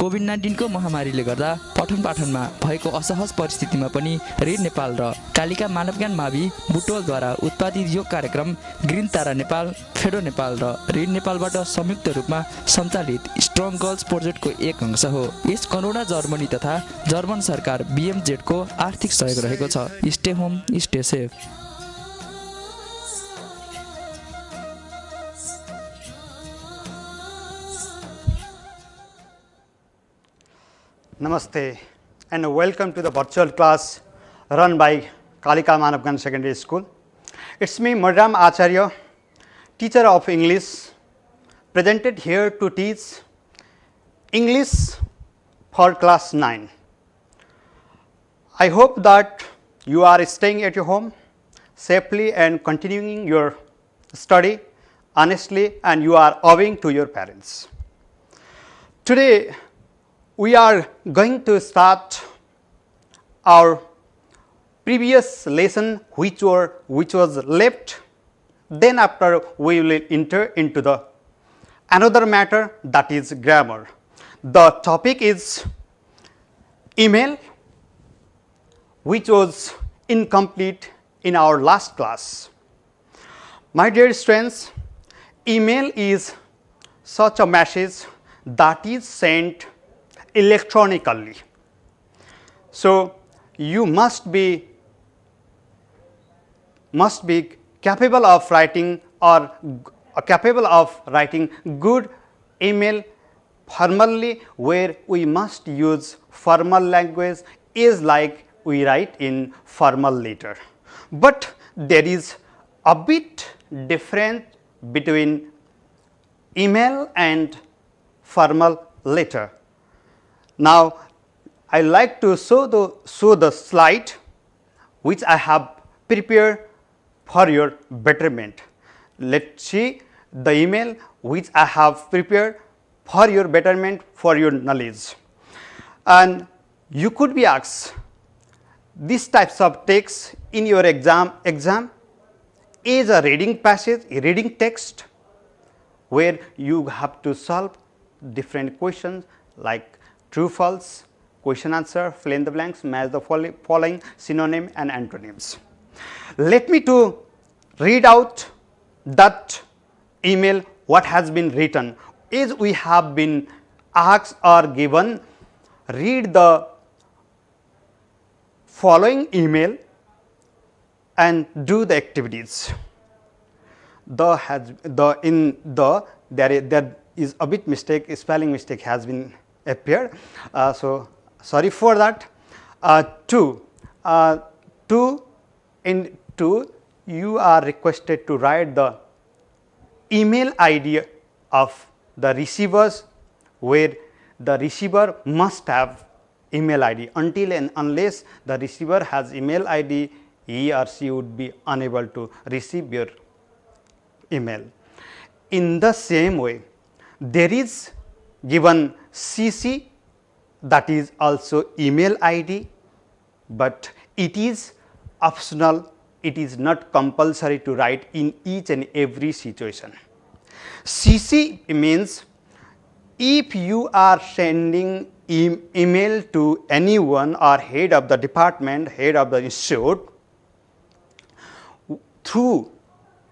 COVID-19 को महामारीले गर्दा पठन पाठनमा भएको असहज परिस्थितिमा पनि रीड नेपाल र कालिका मानवज्ञान मावि बुटवलद्वारा उत्पादित यो कार्यक्रम ग्रिन तारा नेपाल, फेडो नेपाल र रीड नेपालबाट संयुक्त रूपमा सञ्चालित स्ट्रङ गर्ल्स प्रोजेक्टको एक अंश हो। यस करोडा जर्मनी तथा जर्मन सरकार BMZ को आर्थिक सहयोग रहेको छ। Stay home, stay safe. Namaste and welcome to the virtual class run by Kalika Manavgan Secondary School. It's me, Madam Acharya, teacher of English, presented here to teach English for class 9. I hope that you are staying at your home safely and continuing your study honestly, and you are owing to your parents. Today, we are going to start our previous lesson which was left. Then after we will enter into the another matter, that is grammar. The topic is email, which was incomplete in our last class. My dear students, email is such a message that is sent electronically. So, you must be capable of writing or capable of writing good email formally, where we must use formal language is like we write in formal letter. But there is a bit difference between email and formal letter. Now, I like to show the slide which I have prepared for your betterment. Let's see the email which I have prepared for your betterment, for your knowledge. And you could be asked, these types of text in your exam is a reading passage, a reading text, where you have to solve different questions like true, false, question answer, fill in the blanks, match the following synonym and antonyms. Let me to read out that email what has been written. Is we have been asked or given, read the following email and do the activities. There is a bit mistake, spelling mistake has been appeared. So, sorry for that. You are requested to write the email ID of the receivers, where the receiver must have email ID. Until and unless the receiver has email ID, he or she would be unable to receive your email. In the same way, there is given CC, that is also email ID, but it is optional. It is not compulsory to write in each and every situation. CC means if you are sending email to anyone or head of the department, head of the institute, through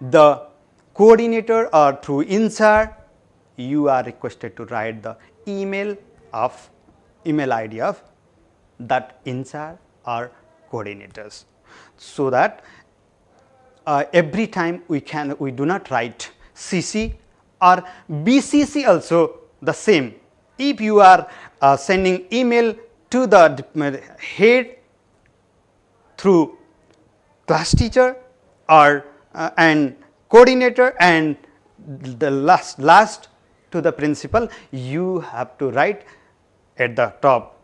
the coordinator or through in-charge, you are requested to write the email ID of that in-charge or coordinators, so that every time we do not write CC or BCC also the same. If you are sending email to the head through class teacher or and coordinator and the last to the principal, you have to write at the top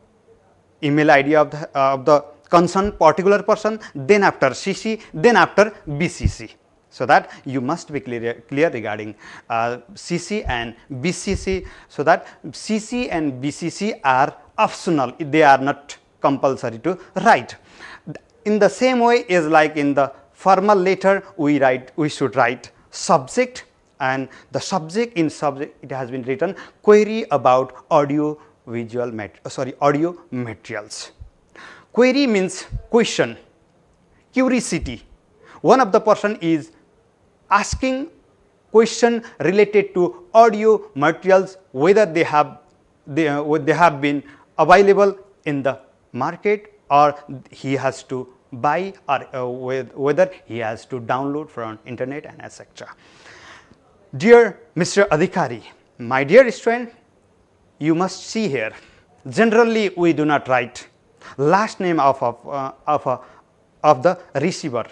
email ID of the concerned particular person, then after CC, then after BCC. So that you must be clear regarding CC and BCC, so that CC and BCC are optional, they are not compulsory to write. In the same way is like in the formal letter, we should write subject, and the subject, in subject it has been written query about audio audio materials. Query means question, curiosity. One of the person is asking question related to audio materials, whether they have been available in the market, or he has to buy, or whether he has to download from internet, and etc. Dear Mr. Adhikari, my dear student, you must see here, generally we do not write last name of the receiver,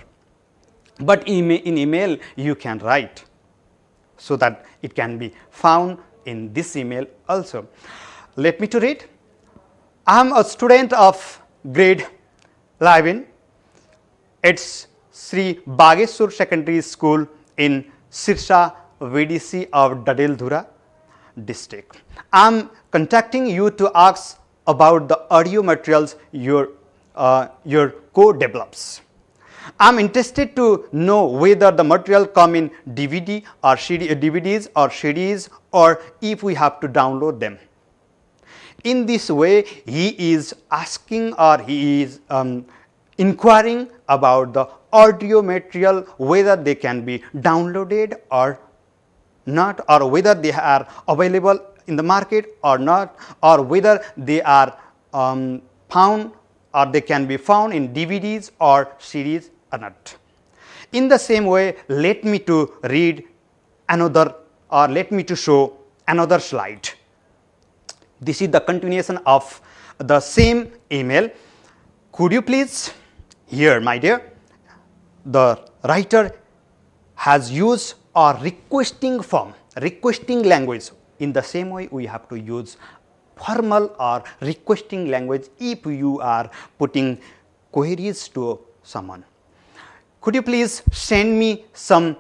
but in email you can write, so that it can be found in this email also. Let me to read. I am a student of grade 11. It's Sri Bageshwar Secondary School in Sirsa VDC of Dadeldhura district. I am contacting you to ask about the audio materials your co-develops. I am interested to know whether the material come in DVD or DVDs or CDs, or if we have to download them. In this way, he is asking, or he is inquiring about the audio material, whether they can be downloaded or not, or whether they are available in the market or not, or whether they are found, or they can be found in DVDs or CDs or not. In the same way, let me to read another, or let me to show another slide. This is the continuation of the same email. Could you please, here my dear, the writer has used a requesting form, requesting language. In the same way, we have to use formal or requesting language if you are putting queries to someone. Could you please send me some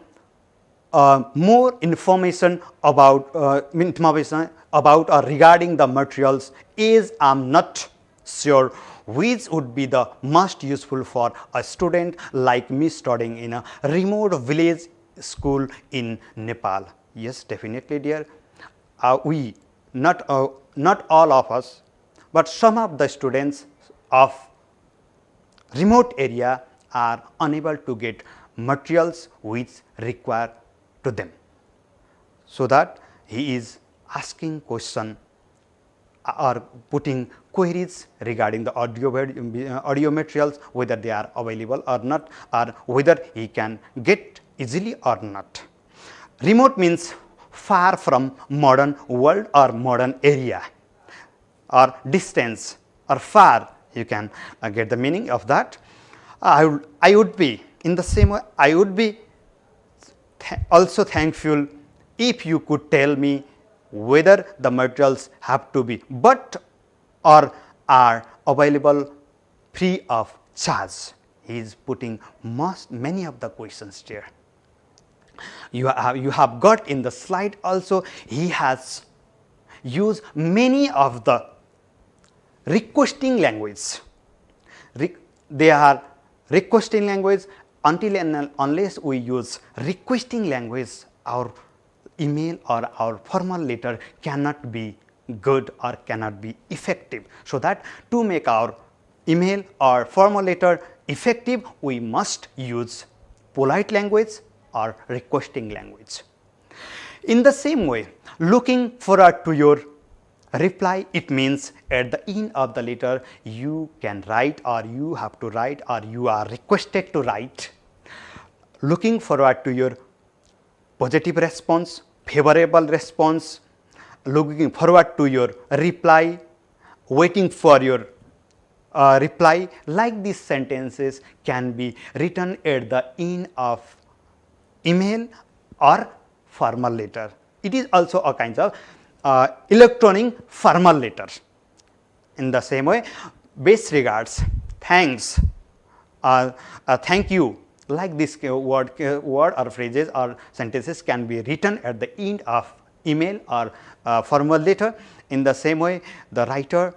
more information about or regarding the materials, as I am not sure which would be the most useful for a student like me studying in a remote village school in Nepal. Yes, definitely dear, we not all of us, but some of the students of remote area are unable to get materials which require to them. So that he is asking question or putting queries regarding the audio materials, whether they are available or not, or whether he can get easily or not. Remote means far from modern world or modern area, or distance or far, you can get the meaning of that. I would be in the same way, I would be also thankful if you could tell me whether the materials have to be bought or are available free of charge. He is putting many of the questions there. You have got in the slide also, he has used many of the requesting language. They are requesting language. Until and unless we use requesting language, our email or our formal letter cannot be good or cannot be effective. So that to make our email or formal letter effective, we must use polite language or requesting language. In the same way, looking forward to your reply, it means at the end of the letter you can write, or you have to write, or you are requested to write, looking forward to your positive response, favorable response, looking forward to your reply, waiting for your reply. Like these sentences can be written at the end of email or formal letter. It is also a kind of electronic formal letter. In the same way, best regards, thanks, thank you, like this word or phrases or sentences can be written at the end of email or formal letter. In the same way, the writer's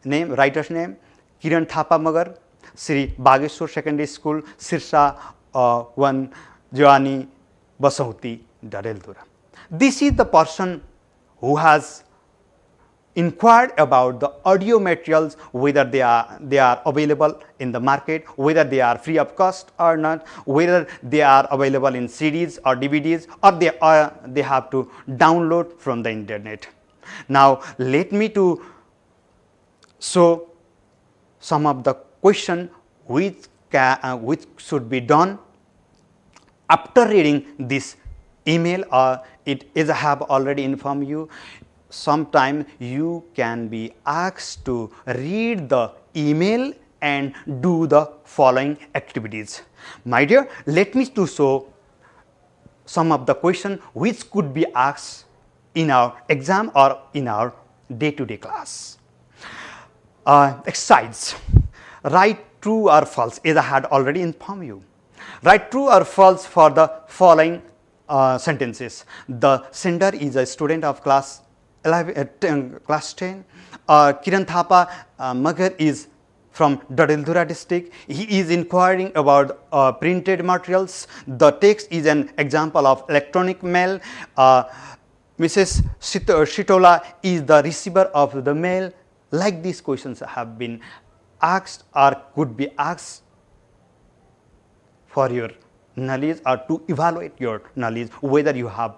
name Kiran Thapa Magar, Sri Bageshwar Secondary School, Sirsa 1, Joani Basauti, Dadeldhura. This is the person who has inquired about the audio materials, whether they are available in the market, whether they are free of cost or not, whether they are available in CDs or DVDs, or they have to download from the internet. Now let me to show some of the question which should be done after reading this email, or it is I have already informed you. Sometime you can be asked to read the email and do the following activities. My dear, let me to show some of the question which could be asked in our exam or in our day-to-day class. Exercise, write true or false, as I had already informed you. Write true or false for the following sentences. The sender is a student of class 11, class 10. Kiran Thapa Magar is from Dadildura district. He is inquiring about printed materials. The text is an example of electronic mail. Mrs. Shitola is the receiver of the mail. Like these questions have been asked or could be asked for your knowledge or to evaluate your knowledge, whether you have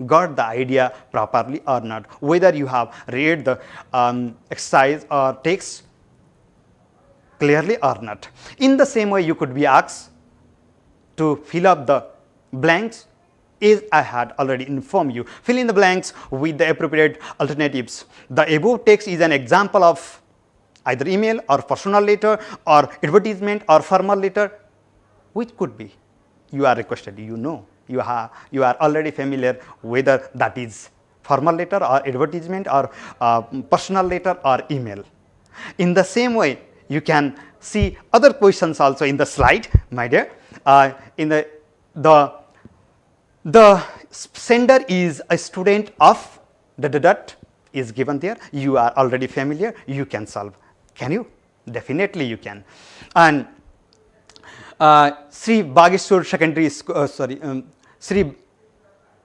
got the idea properly or not, whether you have read the exercise or text clearly or not. In the same way, you could be asked to fill up the blanks, as I had already informed you. Fill in the blanks with the appropriate alternatives. The above text is an example of either email or personal letter or advertisement or formal letter, which could be. You are requested, you know, you are already familiar whether that is formal letter or advertisement or personal letter or email. In the same way, you can see other questions also in the slide, my dear. In the sender is a student of is given there. You are already familiar. You can solve. Can you? Definitely you can. And Sri Bageshwar Secondary School, Sri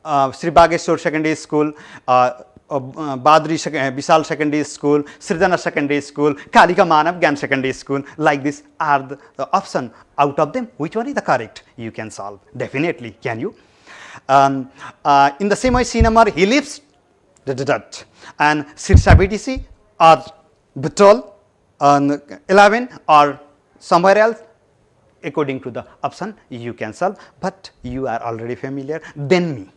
Bageshwar Secondary School, Badri Vishal Secondary School, Sridhana Secondary School, Kalika Manav Gyan Secondary School, like this are the option. Out of them, which one is the correct? You can solve. Definitely, can you? In the same way, Sinamar, he lives, and Sirsa BTC or Butol on 11 or somewhere else, according to the option, you can solve, but you are already familiar than me.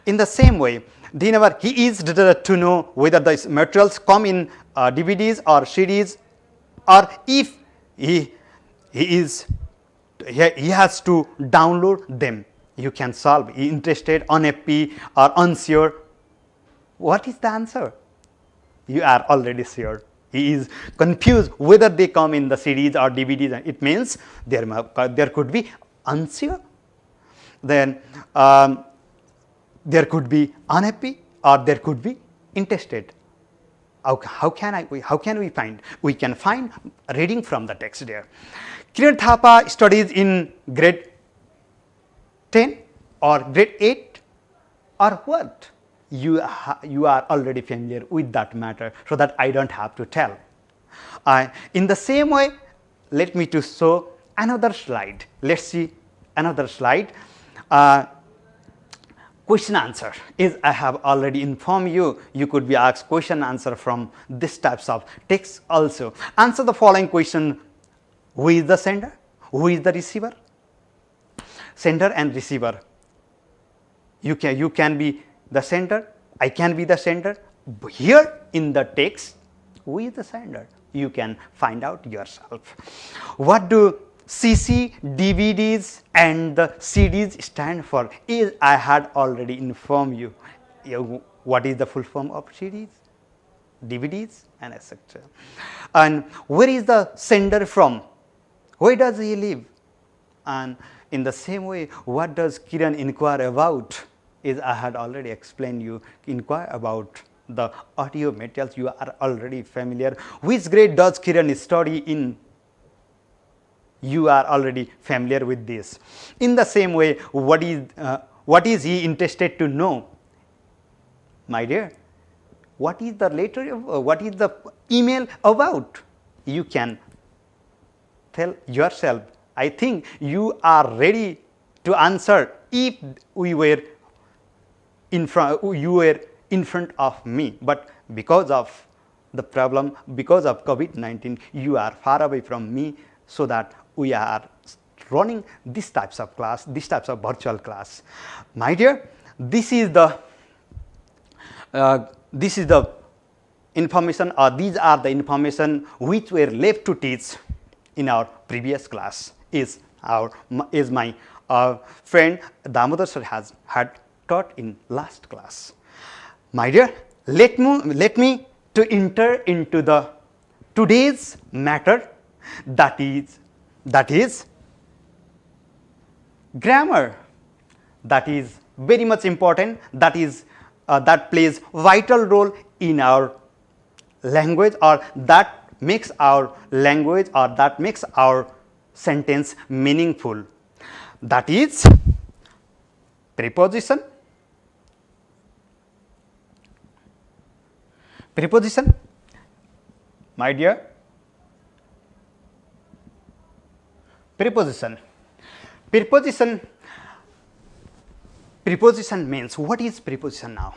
In the same way, whenever he is to know whether the materials come in DVDs or CDs, or if he has to download them, you can solve. Interested, unhappy or unsure. What is the answer? You are already sure. He is confused whether they come in the CDs or DVDs. It means there could be unsure. Then there could be unhappy or there could be interested. How can we find? We can find reading from the text there. Kiran Thapa studies in grade 10 or grade 8 or what? You are already familiar with that matter, so that I don't have to tell. In the same way, let me to show another slide. Let's see another slide. Question answer is I have already informed you. You could be asked question answer from this types of text also. Answer the following question: who is the sender? Who is the receiver? Sender and receiver. You can be the sender. I can be the sender. Here in the text, who is the sender? You can find out yourself. What do CC, DVDs and the CDs stand for? Is I had already informed you. What is the full form of CDs, DVDs and etc. And where is the sender from? Where does he live? And in the same way, what does Kiran inquire about? Is I had already explained you, inquire about the audio materials. You are already familiar. Which grade does Kiran study in? You are already familiar with this. In the same way, what is he interested to know? My dear, what is the letter, what is the email about? You can tell yourself. I think you are ready to answer if we were you were in front of me, but because of the problem, because of COVID-19, you are far away from me, so that we are running these types of class, these types of virtual class. My dear, this is the information, or these are the information which were left to teach in our previous class. Is my friend Damodar sir had taught in last class. My dear, let me to enter into the today's matter, that is grammar. That is very much important, that is that plays vital role in our language, or that makes our language, or that makes our sentence meaningful. That is preposition. Preposition, my dear, preposition. Preposition means, what is preposition now?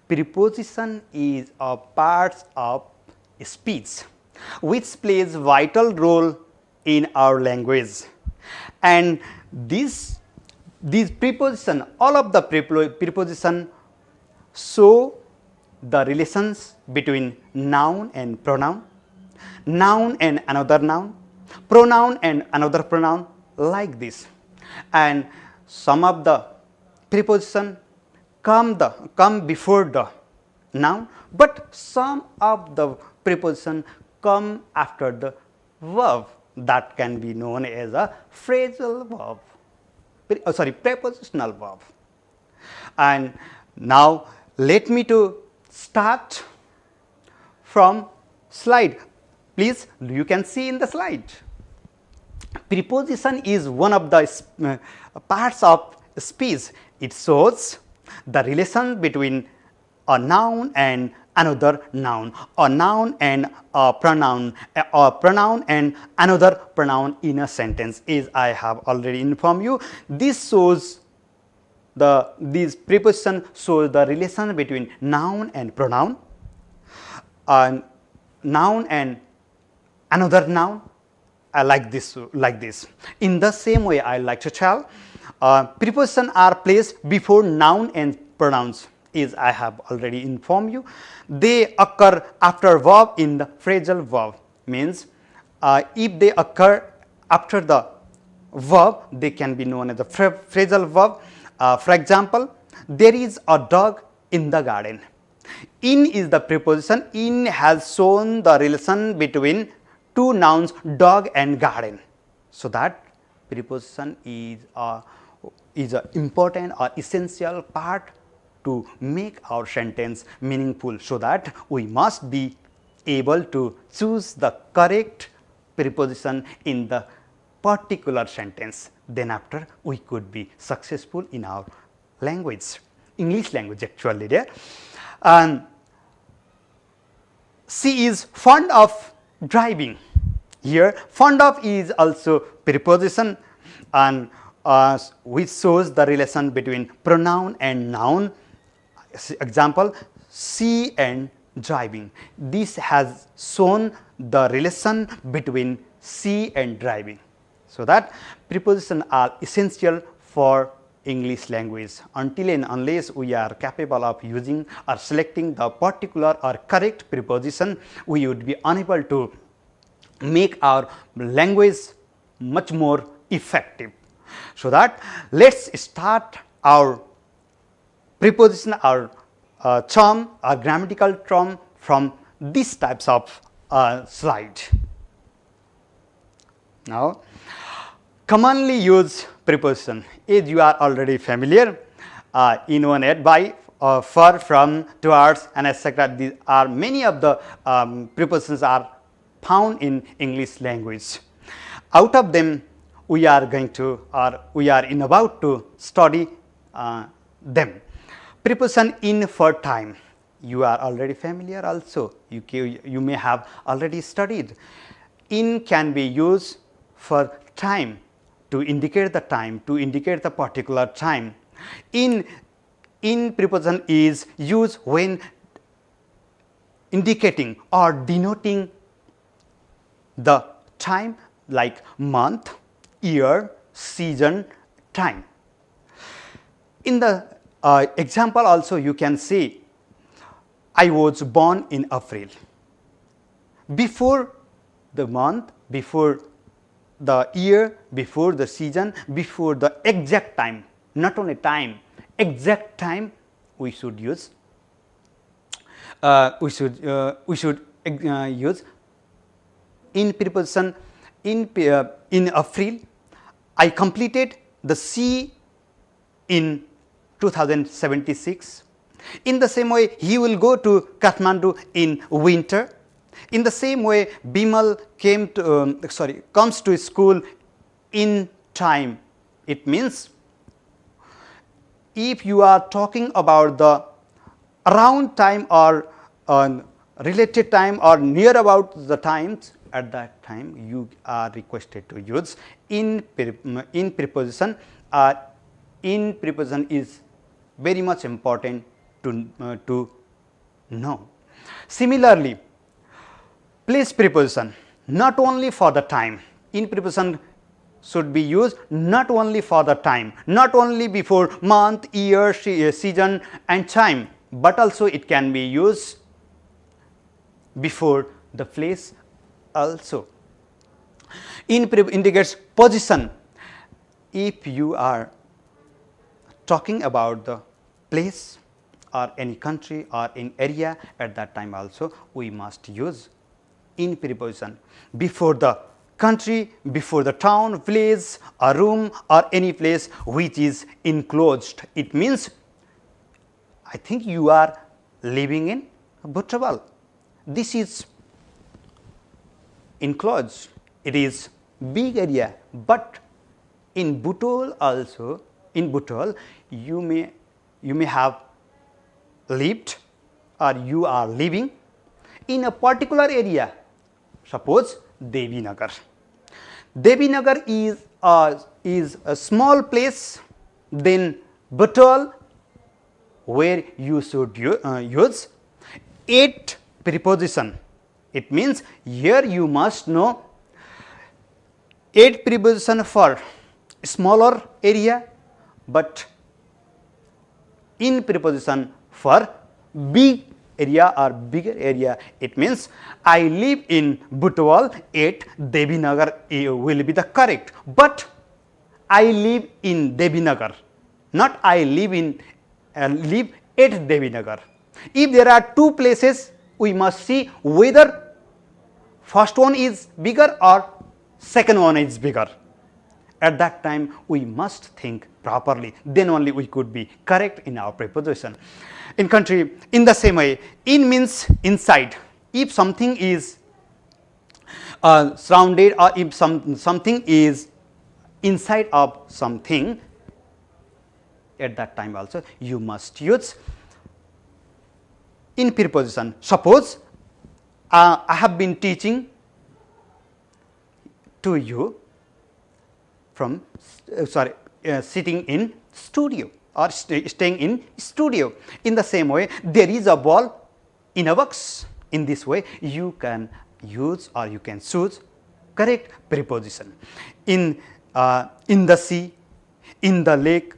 Preposition is a part of speech which plays vital role in our language, and these preposition, all of the preposition show the relations between noun and pronoun, noun and another noun, pronoun and another pronoun, like this. And some of the preposition come before the noun, but some of the preposition come after the verb, that can be known as a phrasal verb, prepositional verb. And now let me to start from slide. Please, you can see in the slide. Preposition is one of the parts of speech. It shows the relation between a noun and another noun, a noun and a pronoun and another pronoun in a sentence. As I have already informed you, this shows these preposition shows the relation between noun and pronoun, noun and another noun, like this. In the same way, I like to tell, preposition are placed before noun and pronouns. As I have already informed you, they occur after verb in the phrasal verb. Means if they occur after the verb, they can be known as the phrasal verb. For example, there is a dog in the garden. In is the preposition. In has shown the relation between two nouns, dog and garden. So that preposition is a important or essential part to make our sentence meaningful, so that we must be able to choose the correct preposition in the particular sentence. Then after, we could be successful in our language, English language actually there. And she is fond of driving. Here fond of is also preposition, and which shows the relation between pronoun and noun. Example, she and driving. This has shown the relation between she and driving. So that prepositions are essential for English language. Until and unless we are capable of using or selecting the particular or correct preposition, we would be unable to make our language much more effective. So that let's start our preposition, our term, our grammatical term from these types of slide. Now, commonly used preposition, as you are already familiar, in one word, by, for, from, towards, and etc. These are many of the prepositions are found in English language. Out of them, we are going to, or we are about to study them. Preposition in for time. you are already familiar also, you may have already studied. In can be used for time, to indicate the time, to indicate the particular time. In preposition is used when indicating or denoting the time, like month, year, season, time. In the example also you can see, I was born in April. Before the month, before the year, before the season, before the exact time, not only time, exact time, we should use use in preposition. In April, I completed the C in 2076. In the same way, he will go to Kathmandu in winter. In the same way, Bimal comes to school in time. It means, if you are talking about the around time or related time or near about the times, at that time you are requested to use in preposition. In preposition is very much important to know. Similarly, place preposition, not only for the time, in preposition should be used not only for the time, not only before month, year, season and time, but also it can be used before the place also. In indicates position. If you are talking about the place or any country or in area, at that time also we must use in preposition before the country, before the town, village, a room or any place which is enclosed. It means, I think you are living in Butterwal. This is enclosed, it is big area, but in Butol also, in Butol you may have lived or you are living in a particular area, suppose Devinagar. Devinagar is a small place, then Butol, where you should use 8 preposition. It means, here you must know 8 preposition for smaller area, but in preposition for big area or bigger area. It means, I live in Butwal 8, Devinagar will be the correct, but I live in Devinagar, not I live in live at Devinagar. If there are 2 places, we must see whether first one is bigger or second one is bigger. At that time we must think properly, then only we could be correct in our preposition. In country, in the same way, in means inside. If something is surrounded or if something is inside of something, at that time also you must use in preposition. Suppose I have been teaching to you from sitting in studio or staying in studio. In the same way, there is a ball in a box. In this way you can use or you can choose correct preposition. In the sea, in the lake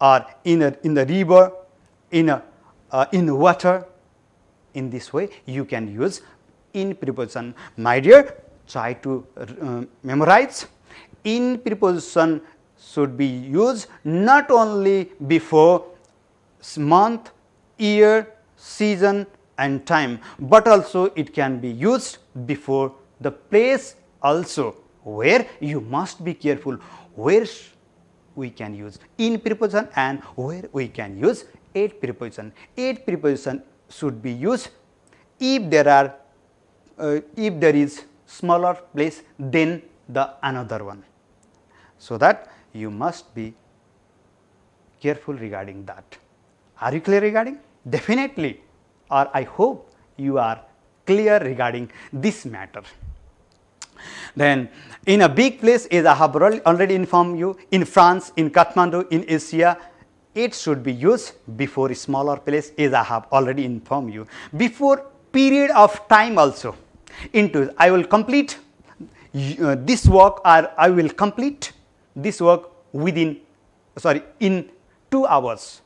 or in the river, in water. In this way you can use in preposition. My dear, try to memorize. In preposition should be used not only before month, year, season and time, but also it can be used before the place also, where you must be careful where we can use in preposition and where we can use 8 preposition. 8 preposition should be used if there is smaller place than the another one. So that you must be careful regarding that. Are you clear regarding? Definitely, or I hope you are clear regarding this matter. Then in a big place, as I have already informed you, in France, in Kathmandu, in Asia, it should be used before a smaller place, as I have already informed you. Before period of time also, into I will complete this work, or I will complete this work within, in 2 hours,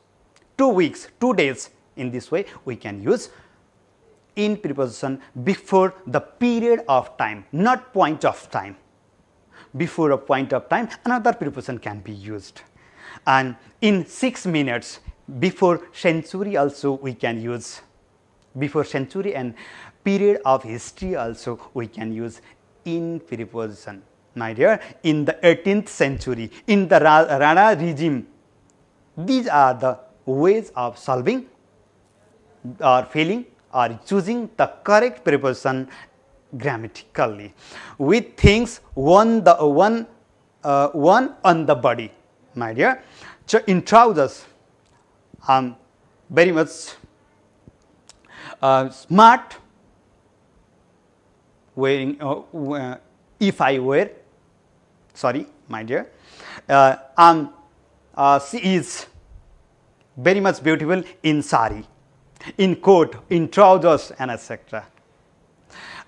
2 weeks, 2 days. In this way, we can use in preposition before the period of time, not point of time. Before a point of time, another preposition can be used. And in 6 minutes, before century also we can use. Before century and period of history also we can use in preposition. My dear, in the 18th century, in the Rana regime, these are the ways of solving or failing or choosing the correct preposition grammatically with things one on the body. My dear, in trousers, very much smart wearing, if I wear, sorry my dear, she is very much beautiful in sari, in coat, in trousers, and etc.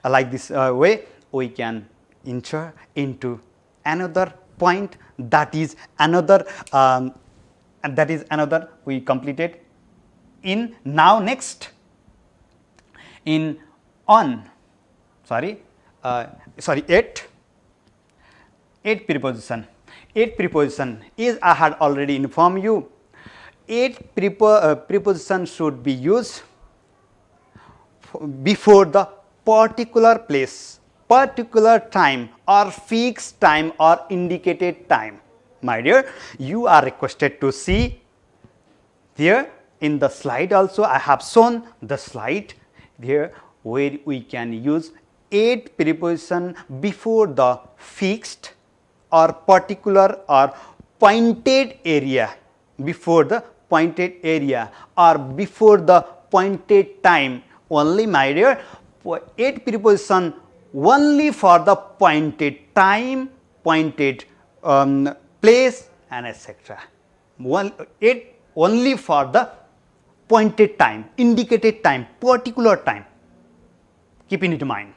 Like this way we can enter into another point, that is another we completed in now next in on eight preposition. Eight preposition is I had already informed you. Eight preposition should be used before the particular place, particular time, or fixed time, or indicated time. My dear, you are requested to see here in the slide also. I have shown the slide here where we can use 8 preposition before the fixed or particular or pointed area, before the pointed area or before the pointed time. Only, my dear, 8 preposition only for the pointed time, pointed place, and etc. 8 only for the pointed time, indicated time, particular time. Keeping it in mind.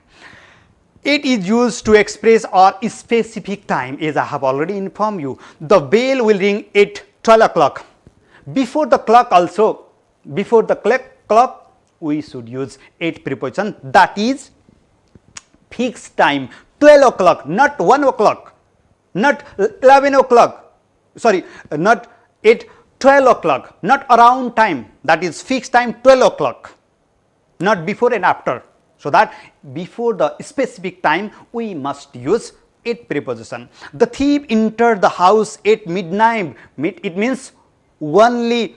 It is used to express our specific time, as I have already informed you. The bell will ring at 12 o'clock. Before the clock also, before the clock, we should use 8 preposition, that is fixed time, 12 o'clock, not 1 o'clock, not 11 o'clock, sorry, not at 12 o'clock, not around time, that is fixed time 12 o'clock, not before and after. So that before the specific time we must use 8 preposition. The thief entered the house at midnight. It means only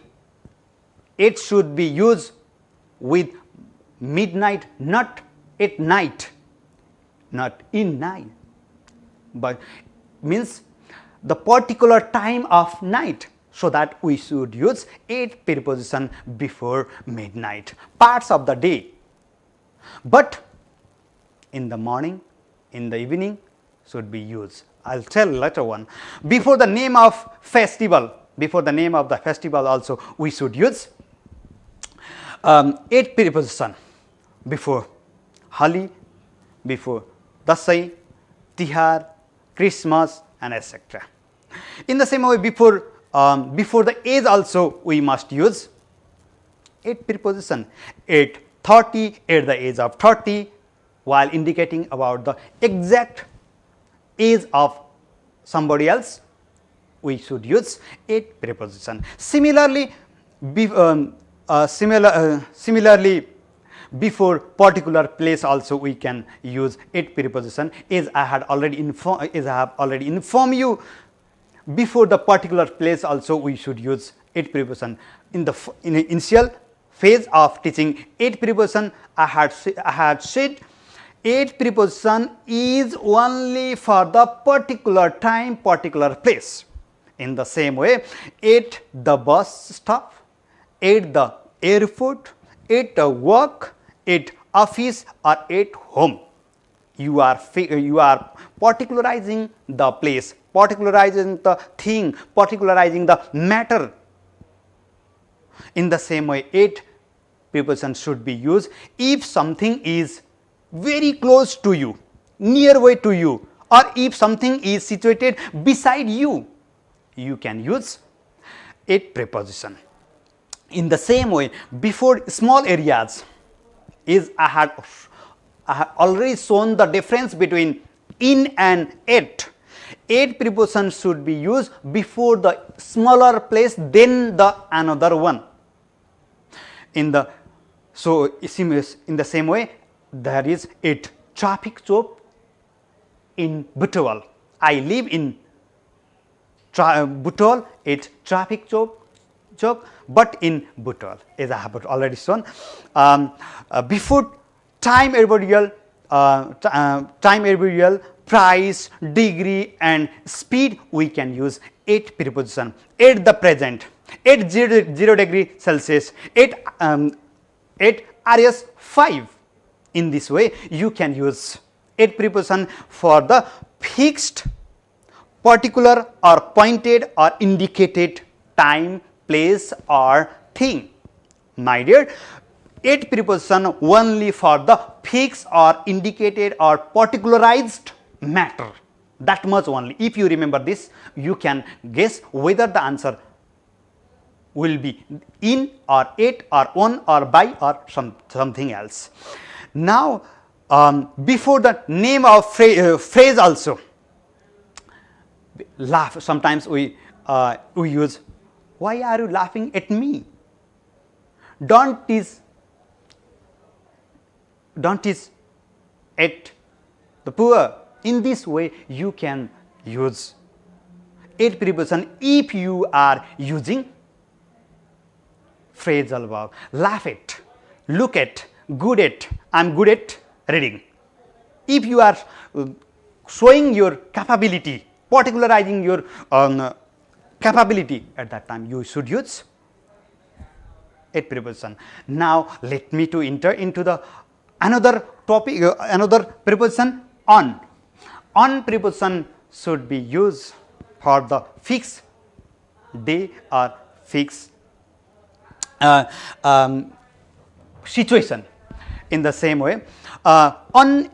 it should be used with midnight, not at night, not in night, but means the particular time of night. So that we should use 8 preposition before midnight, parts of the day. But in the morning, in the evening should be used. I will tell later one. Before the name of festival, before the name of the festival also we should use 8 preposition before Holi, before Dasai, Tihar, Christmas, and etc. In the same way, before the age also we must use 8 preposition. At 30, at the age of 30, while indicating about the exact age of somebody else, we should use 8 preposition. Similarly, before particular place also we can use 8 preposition, as I have already informed you. Before the particular place also we should use 8 preposition. In the initial phase of teaching 8 preposition, I had said 8 preposition is only for the particular time, particular place. In the same way, at the bus stop, at the airport, at work, at office, or at home. You are particularizing the place, particularizing the thing, particularizing the matter. In the same way, at preposition should be used if something is very close to you, nearby to you, or if something is situated beside you, you can use at preposition. In the same way, before small areas, I have already shown the difference between in and at. At preposition should be used before the smaller place than the another one. In the same way, there is at traffic chop in Butowal. I live in Butowal, at traffic chop, but in Butowal, as I have already shown. Before time arboreal, price, degree, and speed, we can use at preposition. At the present, at 0 degree Celsius, at RS 5. In this way, you can use at preposition for the fixed, particular, or pointed or indicated time, place, or thing. My dear, at preposition only for the fixed or indicated or particularized matter. That much only. If you remember this, you can guess whether the answer will be in or at or on or by or something else. Now, before the name of phrase also, laugh. Sometimes we use, why are you laughing at me? Don't tease at the poor. In this way, you can use at preposition if you are using phrasal verb. Laugh at, look at, good at, I am good at reading. If you are showing your capability, particularizing your capability, at that time you should use at preposition. Now, let me to enter into the another topic, another preposition, on. On preposition should be used for the fixed day or fixed situation. In the same way, on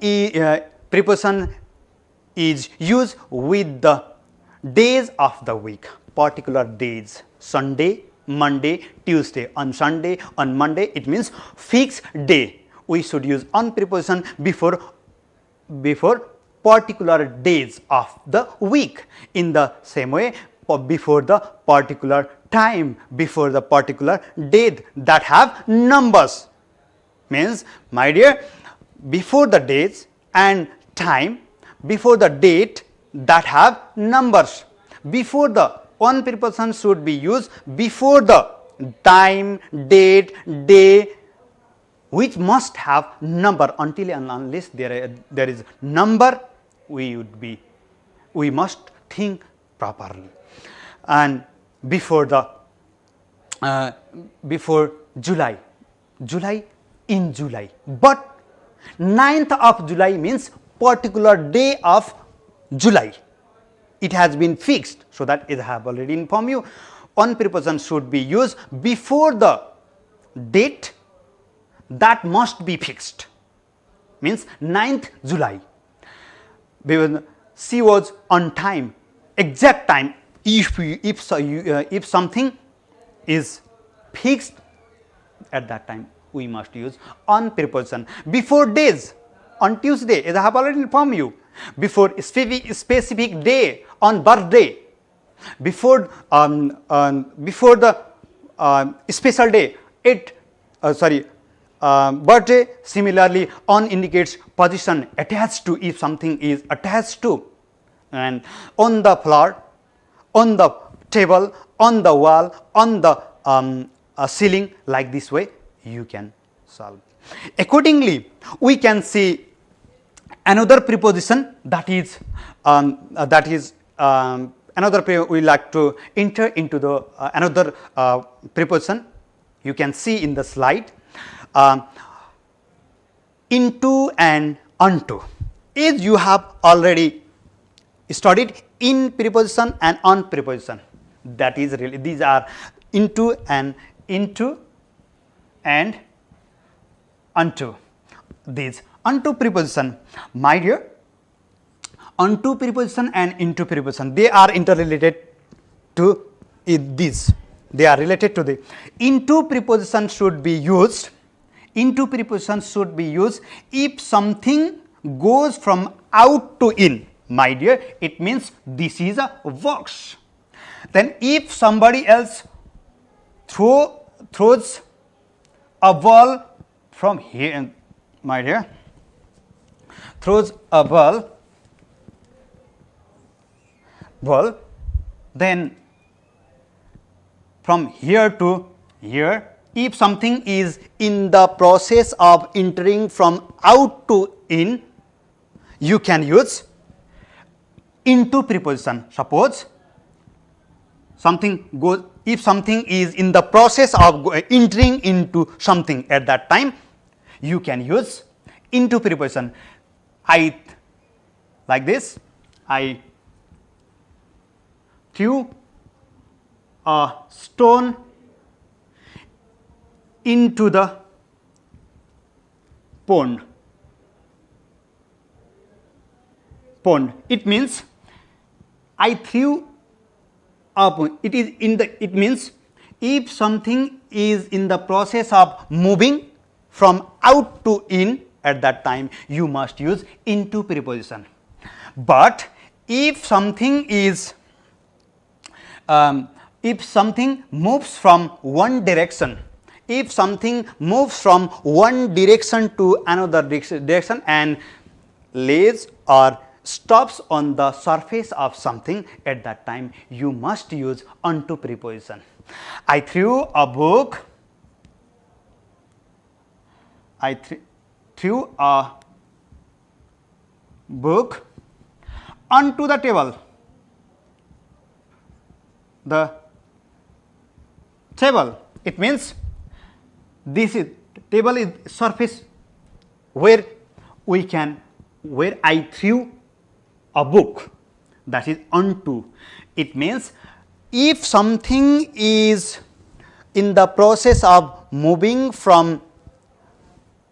preposition is used with the days of the week, particular days, Sunday, Monday, Tuesday. On Sunday, on Monday, it means fixed day. We should use on preposition before particular days of the week. In the same way, before the particular time, before the particular date that have numbers. Means, my dear, before the dates and time, before the date that have numbers. Before the on preposition should be used before the time, date, day, which must have number. Until and unless there is number, we must think properly. And before the before July, in July, but 9th of July means particular day of July. It has been fixed, so that I have already informed you. On preposition should be used before the date that must be fixed, means 9th July. Because she was on time, exact time. If something is fixed at that time, we must use on preposition. Before days, on Tuesday, as I have already informed you. Before specific day, on birthday. Before the special day, birthday. Similarly, on indicates position attached to, if something is attached to. And on the floor, on the table, on the wall, on the ceiling, like this way you can solve. Accordingly, we can see another preposition, that is another we like to enter into the another preposition, You can see in the slide, into and unto. As you have already studied in preposition and on preposition, that is really, these are into and unto. These unto preposition, my dear, unto preposition and into preposition, they are interrelated to this. They are related to the into preposition should be used. Into preposition should be used if something goes from out to in. My dear, it means this is a works. Then if somebody else throws a ball from here, my dear, throws a ball, then from here to here, if something is in the process of entering from out to in, you can use into preposition. Suppose something goes, if something is in the process of entering into something, at that time you can use into preposition. I, like this, I threw a stone into the pond. It means I threw a, it means if something is in the process of moving from out to in, at that time you must use into preposition. But if something is if something moves from one direction, if something moves from one direction to another direction and lays or stops on the surface of something, at that time you must use unto preposition. I threw a book, I threw a book onto the table. The table, it means this is table is surface where we can, where I threw a book, that is onto. It means if something is in the process of moving from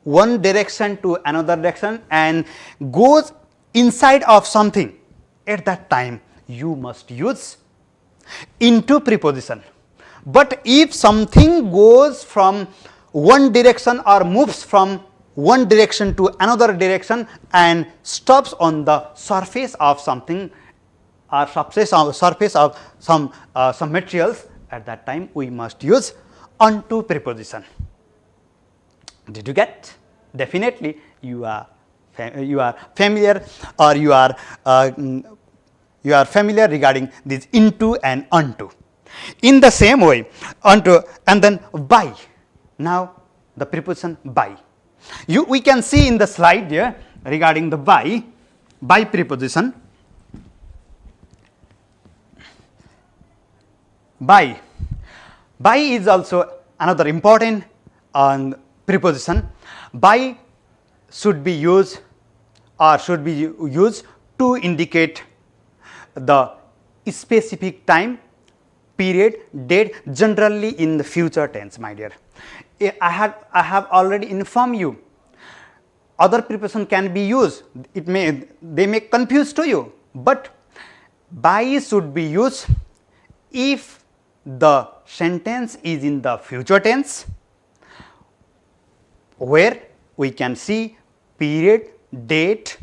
one direction to another direction and goes inside of something, at that time you must use into preposition. But if something goes from one direction or moves from one direction to another direction and stops on the surface of something or surface of some materials, at that time we must use unto preposition. Did you get? Definitely you are familiar, or you are familiar regarding this into and unto. In the same way, unto and then by. Now the preposition by. We can see in the slide here regarding the by preposition. By is also another important preposition. By should be used to indicate the specific time, period, date, generally in the future tense, my dear. I have already informed you. Other preposition can be used. They may confuse to you, but by should be used if the sentence is in the future tense, where we can see period, date,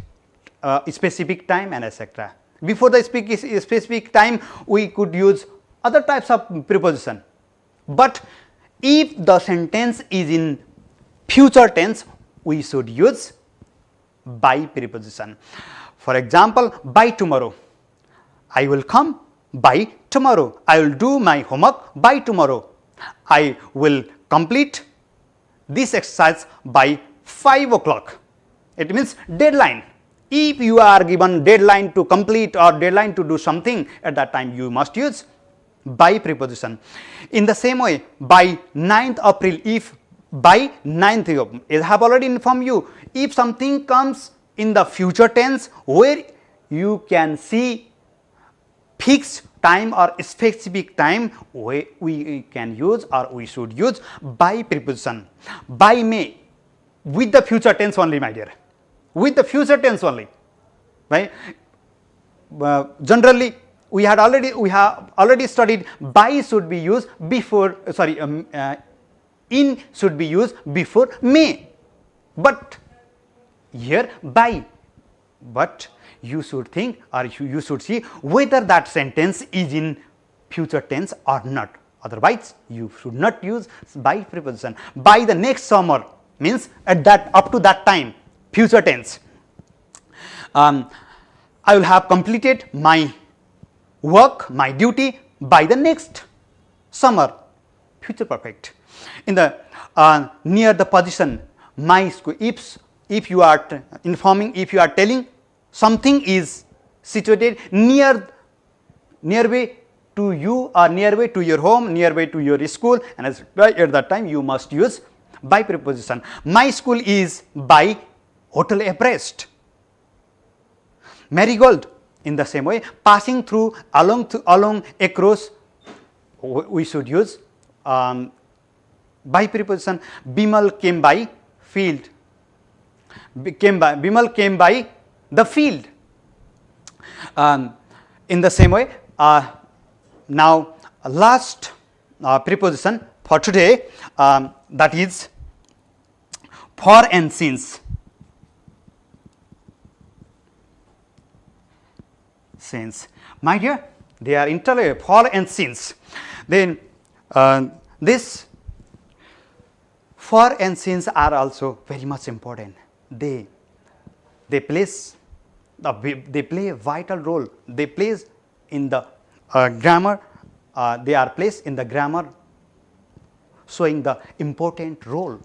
specific time, and etc. Before the specific time, we could use other types of preposition, but if the sentence is in future tense, we should use by preposition. For example, by tomorrow, I will come by tomorrow, I will do my homework by tomorrow, I will complete this exercise by 5 o'clock. It means deadline. If you are given deadline to complete or deadline to do something, at that time you must use by preposition. In the same way, by 9th April, if by 9th April, I have already informed you, if something comes in the future tense where you can see fixed time or specific time, we can use or we should use by preposition. By May, with the future tense only, my dear, with the future tense only, right? Generally we have already studied by should be used before, in should be used before May, but here by, but you should think or you should see whether that sentence is in future tense or not, otherwise you should not use by preposition. By the next summer means at that, up to that time, future tense. I will have completed my work, my duty by the next summer, future perfect. In the near the position my school, if you are informing, if you are telling something is situated nearby to you or nearby to your home, nearby to your school, and as at that time you must use by preposition. My school is by Hotel Everest. Marigold, in the same way, passing through, along, across, we should use by preposition. Bimal came by field. Bimal came by the field. In the same way, now last preposition for today, that is for and since. Since, my dear, they are interrelated, for and since. Then this for and since are also very much important. They play a vital role. They plays in the grammar. They are placed in the grammar, showing the important role.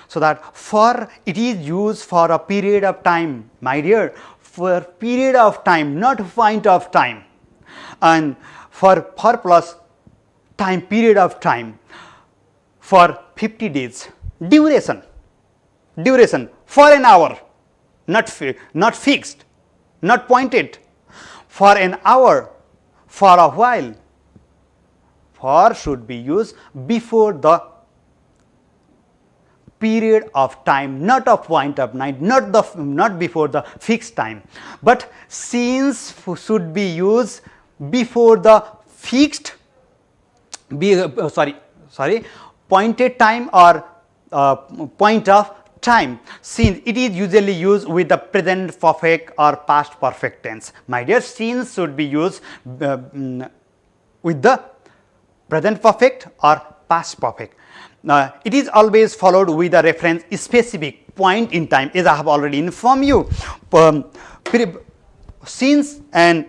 So that for, it is used for a period of time, my dear, for period of time, not point of time, and for plus time, period of time, for 50 days, duration, for an hour, not fixed, not pointed, for an hour, for a while. For should be used before the period of time, not a point of night, not before the fixed time. But since should be used before the fixed, pointed time or point of time. Since it is usually used with the present perfect or past perfect tense. My dear, since should be used with the present perfect or past perfect. It is always followed with a reference specific point in time, as I have already informed you. Since and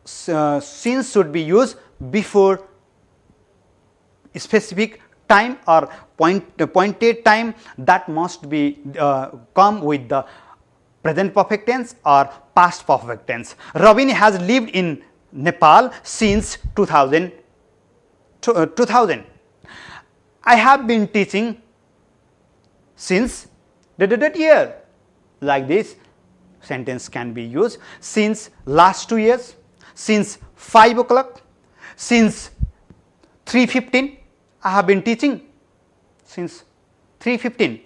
since should be used before specific time or pointed time, that must be come with the present perfect tense or past perfect tense. Ravini has lived in Nepal since 2000. I have been teaching since that year. Like this sentence can be used. Since last 2 years, since 5 o'clock, since 3:15, I have been teaching since 3:15,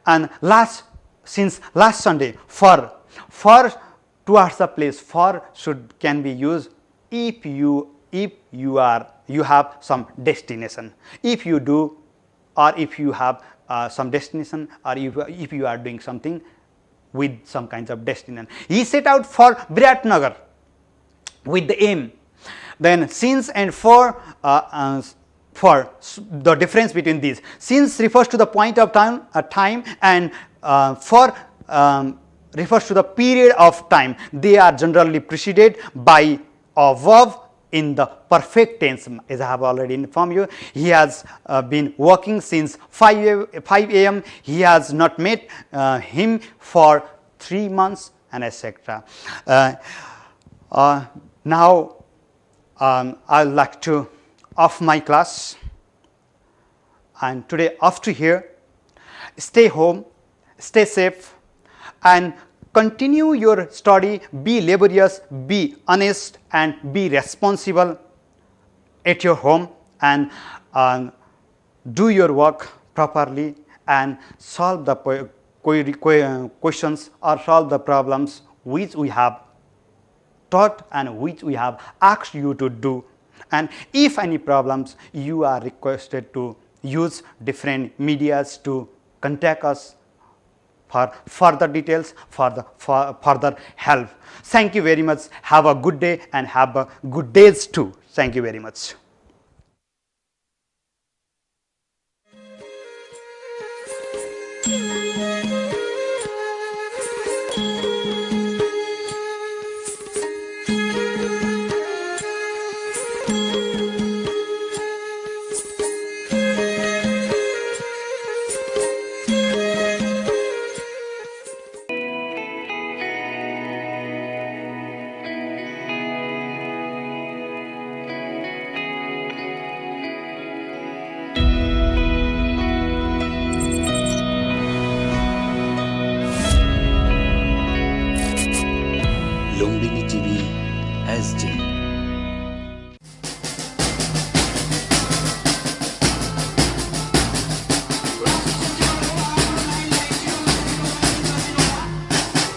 and since last Sunday. For towards the place, for can be used if you have some destination, if you do, or if you have some destination, or if you are doing something with some kinds of destination. He set out for Viratnagar with the aim. Then since and for the difference between these. Since refers to the point of time, and for refers to the period of time. They are generally preceded by a verb in the perfect tense. As I have already informed you, he has been working since 5 a.m. He has not met him for 3 months, and etc. Now I would like to off my class, and today after here, stay home, stay safe, and continue your study. Be laborious, be honest, and be responsible at your home, and do your work properly and solve the questions or solve the problems which we have taught and which we have asked you to do. And if any problems, you are requested to use different medias to contact us for further details, for the further help. Thank you very much. Have a good day and have a good days too. Thank you very much.